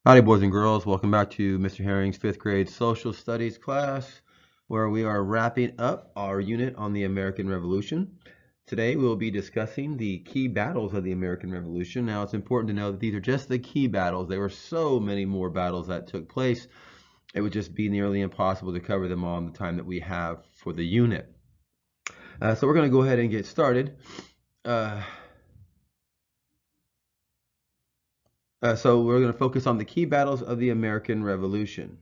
Howdy, boys and girls. Welcome back to Mr. Herring's fifth grade social studies class, where we are wrapping up our unit on the American Revolution. Today, we will be discussing the key battles of the American Revolution. Now, it's important to know that these are just the key battles. There were so many more battles that took place. It would just be nearly impossible to cover them all in the time that we have for the unit. So we're going to go ahead and get started. So we're going to focus on the key battles of the American Revolution.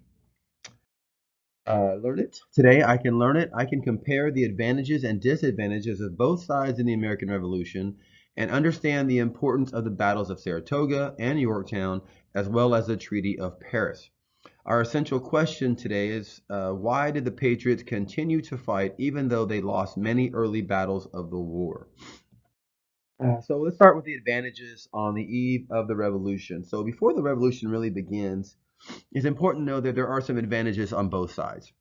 Learn it. Today I can learn it. I can compare the advantages and disadvantages of both sides in the American Revolution and understand the importance of the battles of Saratoga and Yorktown, as well as the Treaty of Paris. Our essential question today is why did the Patriots continue to fight even though they lost many early battles of the war? So let's start with the advantages on the eve of the Revolution. So before the Revolution really begins, it's important to know that there are some advantages on both sides.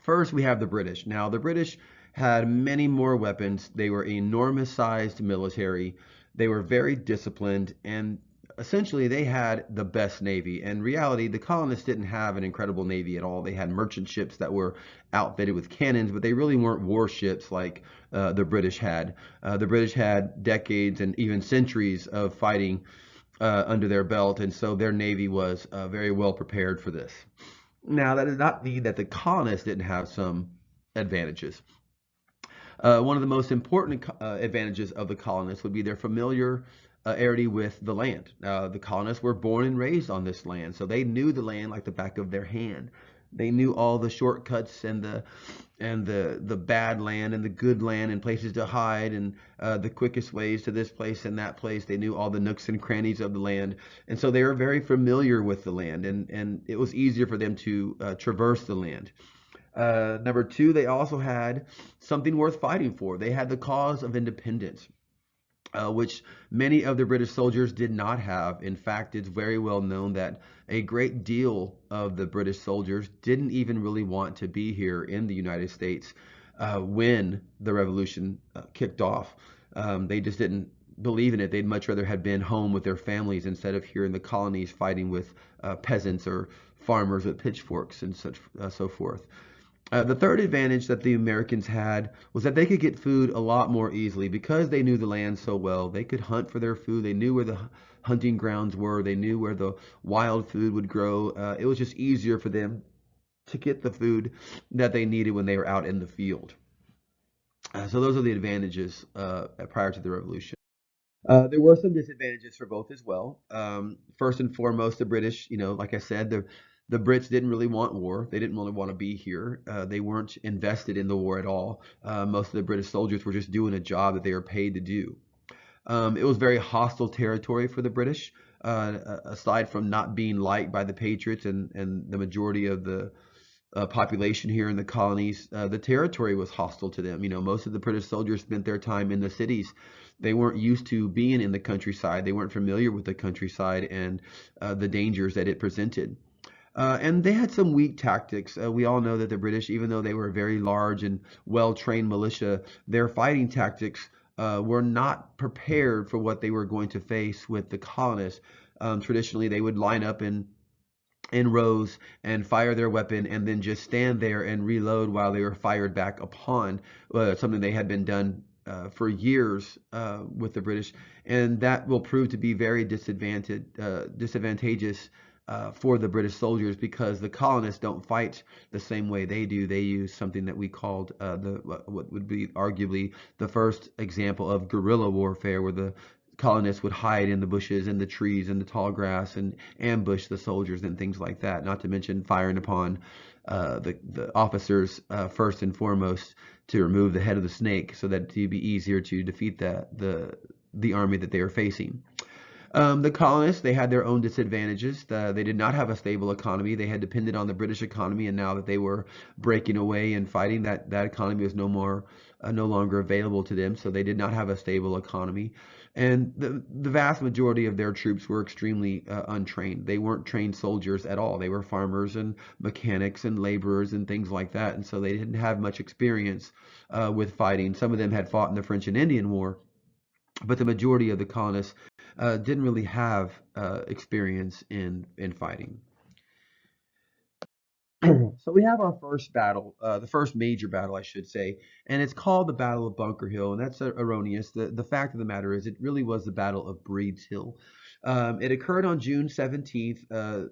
First, we have the British. Now, the British had many more weapons. They were enormous sized military. They were very disciplined, and essentially they had the best navy. In reality, the colonists didn't have an incredible navy at all. They had merchant ships that were outfitted with cannons, but they really weren't warships like the British had. The British had decades and even centuries of fighting under their belt, and so their navy was very well prepared for this. Now, that does not mean that the colonists didn't have some advantages. One of the most important advantages of the colonists would be their familiarity with the land. The colonists were born and raised on this land, so they knew the land like the back of their hand. They knew all the shortcuts and the bad land and the good land and places to hide and the quickest ways to this place and that place. They knew all the nooks and crannies of the land, and so they were very familiar with the land, and it was easier for them to traverse the land. Number two, they also had something worth fighting for. They had the cause of independence, which many of the British soldiers did not have. In fact, it's very well known that a great deal of the British soldiers didn't even really want to be here in the United States when the revolution kicked off. They just didn't believe in it. They'd much rather have been home with their families instead of here in the colonies fighting with peasants or farmers with pitchforks and such so forth. The third advantage that the Americans had was that they could get food a lot more easily because they knew the land so well. They could hunt for their food. They knew where the hunting grounds were. They knew where the wild food would grow. It was just easier for them to get the food that they needed when they were out in the field. So those are the advantages prior to the revolution. There were some disadvantages for both as well. First and foremost, the British, like I said, the Brits didn't really want war. They didn't really want to be here. They weren't invested in the war at all. Most of the British soldiers were just doing a job that they were paid to do. It was very hostile territory for the British. Aside from not being liked by the Patriots and the majority of the population here in the colonies, the territory was hostile to them. Most of the British soldiers spent their time in the cities. They weren't used to being in the countryside. They weren't familiar with the countryside and the dangers that it presented. And they had some weak tactics. We all know that the British, even though they were a very large and well-trained militia, their fighting tactics were not prepared for what they were going to face with the colonists. Traditionally, they would line up in rows and fire their weapon and then just stand there and reload while they were fired back upon, something they had been done for years with the British, and that will prove to be very disadvantageous for the British soldiers because the colonists don't fight the same way they do. They use something that we called what would be arguably the first example of guerrilla warfare, where the colonists would hide in the bushes and the trees and the tall grass and ambush the soldiers and things like that. Not to mention firing upon the officers first and foremost to remove the head of the snake so that it'd be easier to defeat the army that they were facing. The colonists, they had their own disadvantages. They did not have a stable economy. They had depended on the British economy, and now that they were breaking away and fighting, that economy was no longer available to them. So they did not have a stable economy, and the vast majority of their troops were extremely untrained. They weren't trained soldiers at all. They were farmers and mechanics and laborers and things like that, and so they didn't have much experience with fighting. Some of them had fought in the French and Indian War, but the majority of the colonists didn't really have experience in fighting. So we have our first battle, the first major battle, I should say, and it's called the Battle of Bunker Hill, and that's erroneous. The fact of the matter is, it really was the Battle of Breed's Hill. It occurred on June 17th.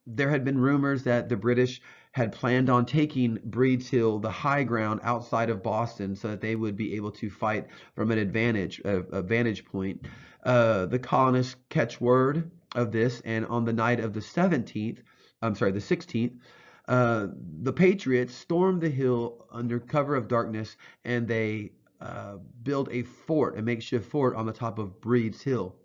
There had been rumors that the British had planned on taking Breed's Hill, the high ground outside of Boston, so that they would be able to fight from an advantage, a vantage point. The colonists catch word of this, and on the night of the 17th, I'm sorry, the 16th, the Patriots stormed the hill under cover of darkness, and they build a fort, a makeshift fort on the top of Breed's Hill.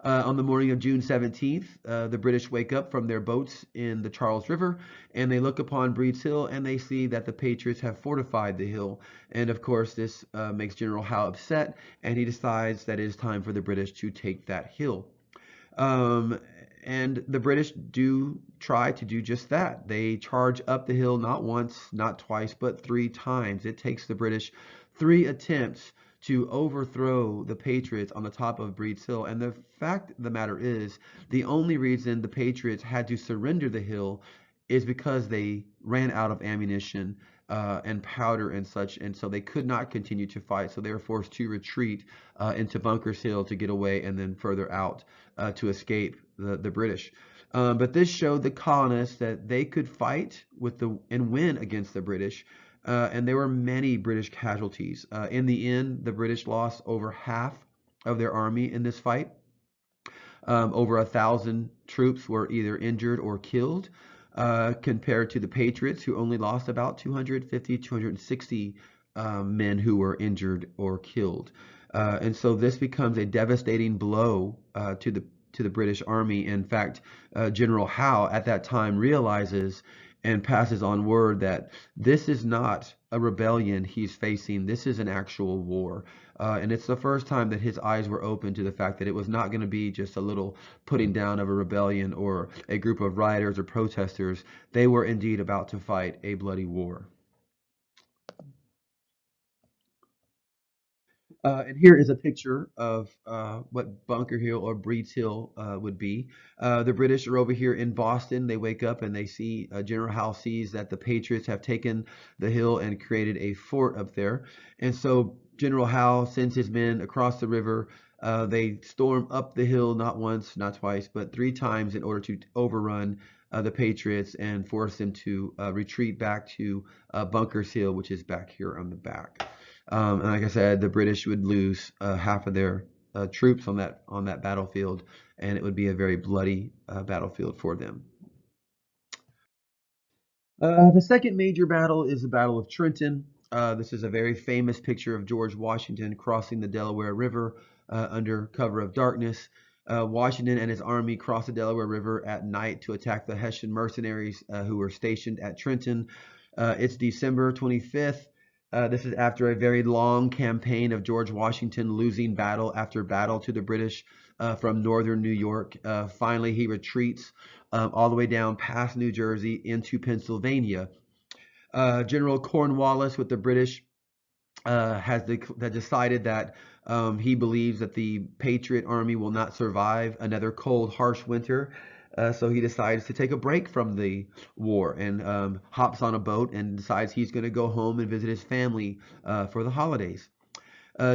On the morning of June 17th, the British wake up from their boats in the Charles River, and they look upon Breed's Hill, and they see that the Patriots have fortified the hill. And of course, this makes General Howe upset, and he decides that it is time for the British to take that hill. Um, and the British do try to do just that. They charge up the hill not once, not twice, but 3 times. It takes the British 3 attempts to overthrow the Patriots on the top of Breed's Hill. And the fact of the matter is, the only reason the Patriots had to surrender the hill is because they ran out of ammunition and powder and such, and so they could not continue to fight. So they were forced to retreat into Bunker's Hill to get away, and then further out to escape the British. But this showed the colonists that they could fight and win against the British. And there were many British casualties. In the end, the British lost over half of their army in this fight. Over 1,000 troops were either injured or killed, compared to the Patriots, who only lost about 250, 260 men who were injured or killed. And so this becomes a devastating blow to the British Army. In fact, General Howe at that time realizes and passes on word that this is not a rebellion he's facing. This is an actual war. And it's the first time that his eyes were open to the fact that it was not going to be just a little putting down of a rebellion or a group of rioters or protesters. They were indeed about to fight a bloody war. And here is a picture of what Bunker Hill or Breed's Hill would be. The British are over here in Boston. They wake up and they see, General Howe sees that the Patriots have taken the hill and created a fort up there. And so General Howe sends his men across the river. They storm up the hill not once, not twice, but 3 times in order to overrun the Patriots and force them to retreat back to Bunker's Hill, which is back here on the back. And like I said, the British would lose half of their troops on that battlefield, and it would be a very bloody battlefield for them. The second major battle is the Battle of Trenton. This is a very famous picture of George Washington crossing the Delaware River under cover of darkness. Washington and his army crossed the Delaware River at night to attack the Hessian mercenaries who were stationed at Trenton. It's December 25th. This is after a very long campaign of George Washington losing battle after battle to the British from northern New York. Finally, he retreats all the way down past New Jersey into Pennsylvania. General Cornwallis with the British has decided that he believes that the Patriot Army will not survive another cold, harsh winter. So he decides to take a break from the war and hops on a boat and decides he's going to go home and visit his family for the holidays.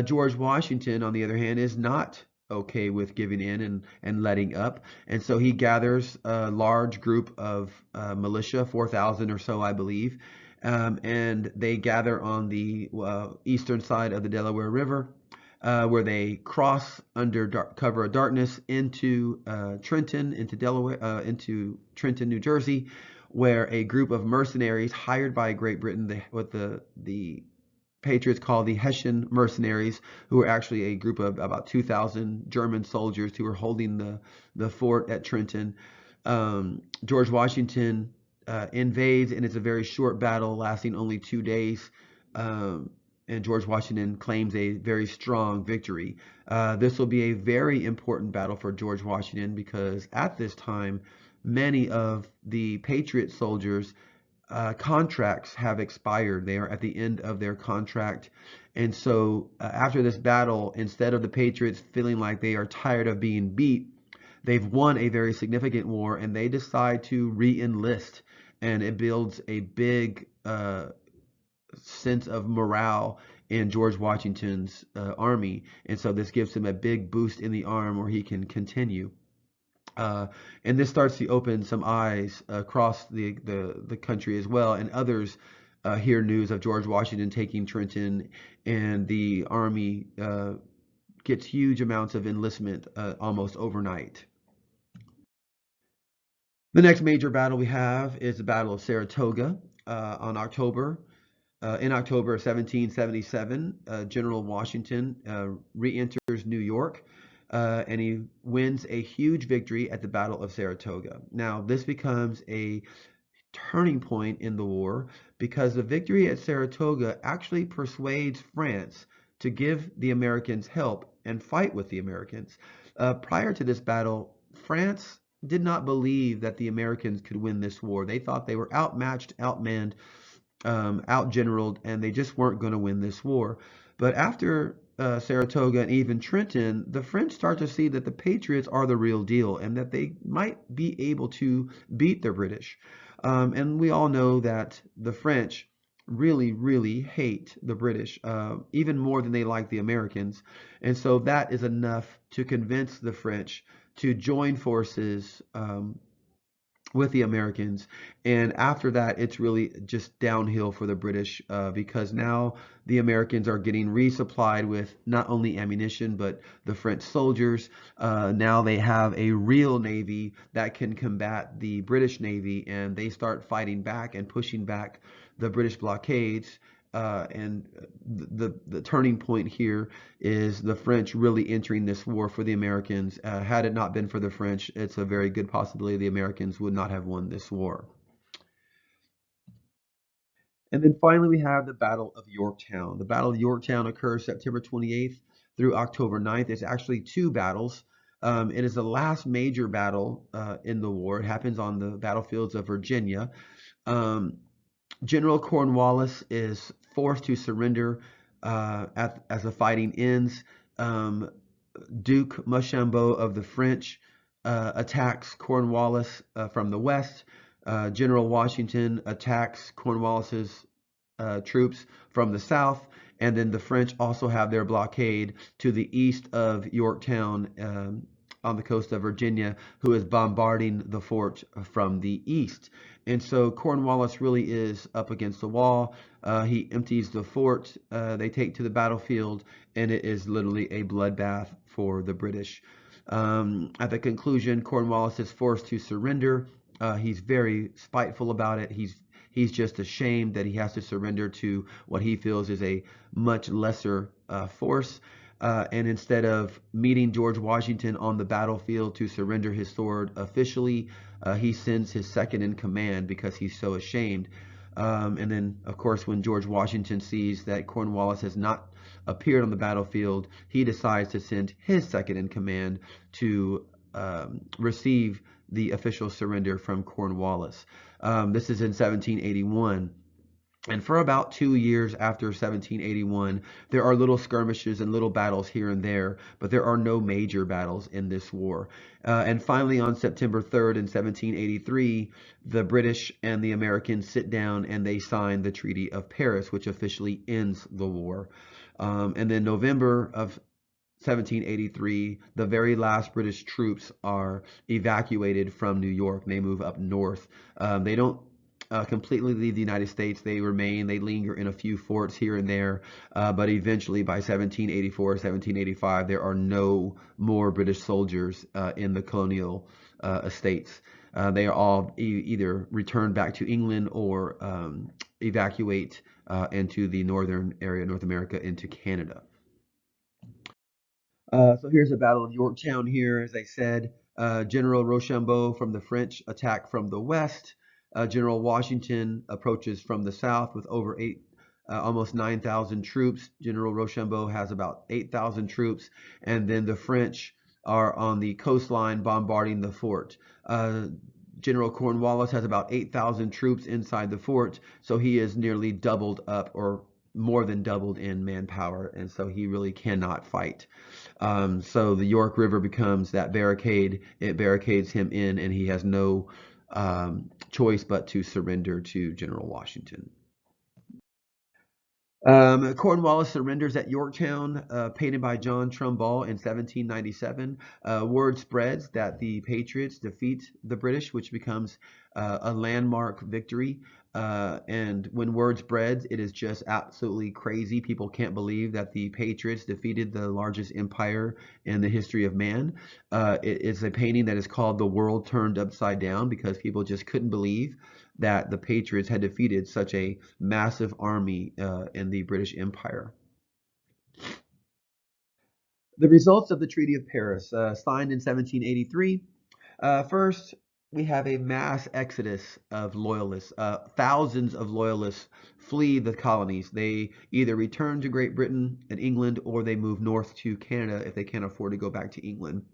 George Washington, on the other hand, is not okay with giving in and letting up. And so he gathers a large group of militia, 4,000 or so, I believe, and they gather on the eastern side of the Delaware River, where they cross under cover of darkness into Trenton, into Delaware, into Trenton, New Jersey, where a group of mercenaries hired by Great Britain, what the Patriots call the Hessian mercenaries, who were actually a group of about 2,000 German soldiers who were holding the fort at Trenton. George Washington invades, and it's a very short battle lasting only 2 days. And George Washington claims a very strong victory. This will be a very important battle for George Washington because at this time, many of the Patriot soldiers contracts have expired. They are at the end of their contract. And so after this battle, instead of the Patriots feeling like they are tired of being beat, they've won a very significant war and they decide to re-enlist. And it builds a big sense of morale in George Washington's army. And so this gives him a big boost in the arm where he can continue. Uh, and this starts to open some eyes across the country as well. And others hear news of George Washington taking Trenton, and the army gets huge amounts of enlistment almost overnight. The next major battle we have is the Battle of Saratoga in October of 1777. General Washington re-enters New York and he wins a huge victory at the Battle of Saratoga. Now, this becomes a turning point in the war because the victory at Saratoga actually persuades France to give the Americans help and fight with the Americans. Prior to this battle, France did not believe that the Americans could win this war. They thought they were outmatched, outmanned, outgeneraled, and they just weren't going to win this war. But after Saratoga and even Trenton, the French start to see that the Patriots are the real deal and that they might be able to beat the British. And we all know that the French really, really hate the British, even more than they like the Americans. And so that is enough to convince the French to join forces with the Americans. And after that, it's really just downhill for the British because now the Americans are getting resupplied with not only ammunition, but the French soldiers. Now they have a real navy that can combat the British Navy, and they start fighting back and pushing back the British blockades. And the turning point here is the French really entering this war for the Americans. Had it not been for the French, it's a very good possibility the Americans would not have won this war. And then finally, we have the Battle of Yorktown. The Battle of Yorktown occurs September 28th through October 9th. It's actually two battles. It is the last major battle in the war. It happens on the battlefields of Virginia. General Cornwallis is forced to surrender as the fighting ends. Duke Mushambo of the French attacks Cornwallis from the west. General Washington attacks Cornwallis's troops from the south, and then the French also have their blockade to the east of Yorktown on the coast of Virginia, who is bombarding the fort from the east. And so Cornwallis really is up against the wall. He empties the fort. They take to the battlefield, and it is literally a bloodbath for the British. At the conclusion, Cornwallis is forced to surrender. He's very spiteful about it. He's just ashamed that he has to surrender to what he feels is a much lesser force. And instead of meeting George Washington on the battlefield to surrender his sword officially, he sends his second in command because he's so ashamed. And then, of course, when George Washington sees that Cornwallis has not appeared on the battlefield, he decides to send his second in command to receive the official surrender from Cornwallis. This is in 1781. And for about 2 years after 1781, there are little skirmishes and little battles here and there, but there are no major battles in this war. And finally, on September 3rd in 1783, the British and the Americans sit down and they sign the Treaty of Paris, which officially ends the war. And then November of 1783, the very last British troops are evacuated from New York. They move up north. They don't completely leave the United States. They remain, they linger in a few forts here and there, but eventually by 1784, 1785, there are no more British soldiers in the colonial estates. They are all either returned back to England or evacuate into the northern area, North America, into Canada. So here's the Battle of Yorktown here. As I said, General Rochambeau from the French attack from the west. General Washington approaches from the south with over almost 9,000 troops. General Rochambeau has about 8,000 troops, and then the French are on the coastline bombarding the fort. General Cornwallis has about 8,000 troops inside the fort, so he is nearly doubled up, or more than doubled in manpower, and so he really cannot fight. So the York River becomes that barricade. It barricades him in, and he has no choice but to surrender to General Washington. Cornwallis surrenders at Yorktown, painted by John Trumbull in 1797. Word spreads that the Patriots defeat the British, which becomes a landmark victory. And when word spreads, it is just absolutely crazy. People can't believe that the Patriots defeated the largest empire in the history of man. It's a painting that is called "The World Turned Upside Down" because people just couldn't believe that the Patriots had defeated such a massive army in the British Empire. The results of the Treaty of Paris, signed in 1783. First, we have a mass exodus of loyalists. Thousands of loyalists flee the colonies. They either return to Great Britain and England, or they move north to Canada if they can't afford to go back to England.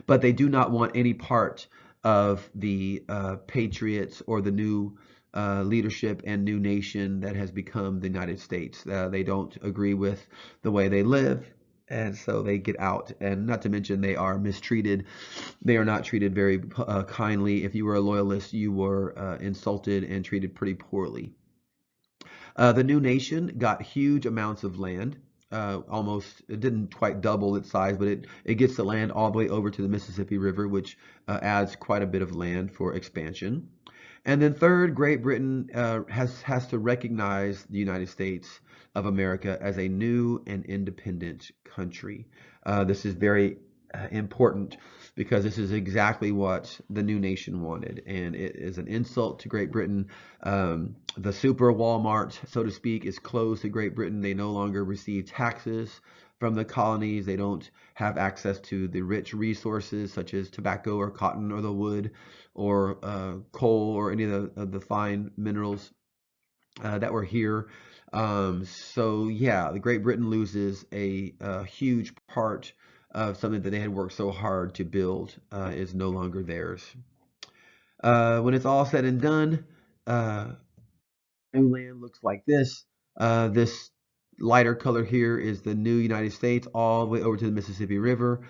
But they do not want any part of the Patriots or the new leadership and new nation that has become the United States. They don't agree with the way they live, and so they get out. And not to mention, they are mistreated. They are not treated very kindly. If you were a loyalist, you were insulted and treated pretty poorly. The new nation got huge amounts of land. Almost, it didn't quite double its size, but it gets the land all the way over to the Mississippi River, which adds quite a bit of land for expansion. And then third, Great Britain has to recognize the United States of America as a new and independent country. This is very important because this is exactly what the new nation wanted, and it is an insult to Great Britain. The super Walmart, so to speak, is closed to Great Britain. They no longer receive taxes from the colonies. They don't have access to the rich resources such as tobacco or cotton or the wood or coal or any of the fine minerals that were here. So yeah, the Great Britain loses a huge part of something that they had worked so hard to build, is no longer theirs. When it's all said and done, new land looks like this. This lighter color here is the new United States, all the way over to the Mississippi River.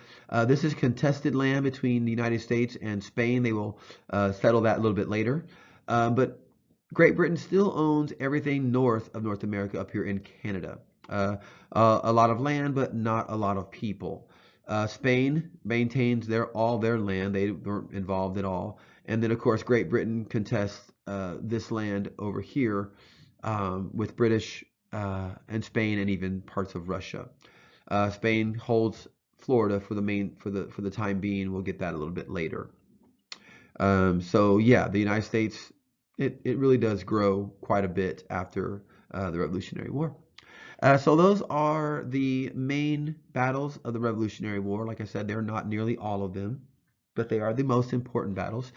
This is contested land between the United States and Spain. They will settle that a little bit later. But Great Britain still owns everything north of North America up here in Canada. A lot of land, but not a lot of people. Spain maintains all their land. They weren't involved at all. And then, of course, Great Britain contests this land over here with British and Spain and even parts of Russia. Spain holds Florida for the time being. We'll get that a little bit later. So yeah, the United States, it really does grow quite a bit after the Revolutionary War. So those are the main battles of the Revolutionary War. Like I said, they're not nearly all of them, but they are the most important battles.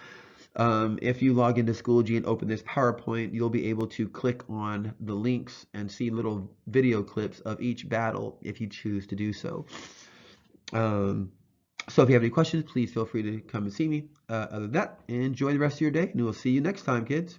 If you log into Schoology and open this PowerPoint, you'll be able to click on the links and see little video clips of each battle if you choose to do so. So if you have any questions, please feel free to come and see me. Other than that, enjoy the rest of your day, and we'll see you next time, kids.